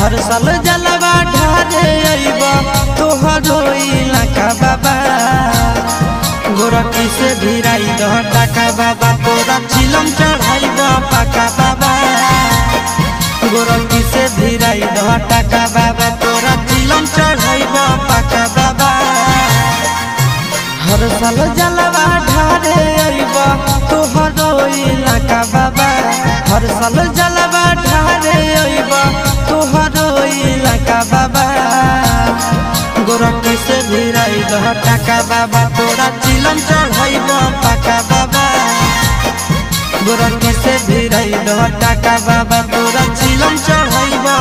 हर साल जलवा ढारे अइब तोहरो इलाका बाबा गोरखी से भिराई दह टाका बाबा तोरा चिलम चढ़ाई द पाका बाबा गोरखी से भिराई दह टाका बाबा तोरा चिलम चढ़ाई द पाका बाबा हर साल जलवा ढारे अइब तोहरो इलाका बाबा हर साल जलवा ढारे अइब तोहरो इलाका बाबा गोरखी से भिराई दह टाका बाबा तोरा चिलम चढ़ाई द पाका बाबा गोरखी से भिराई दह टाका बाबा तोरा चिलम चढ़ाई द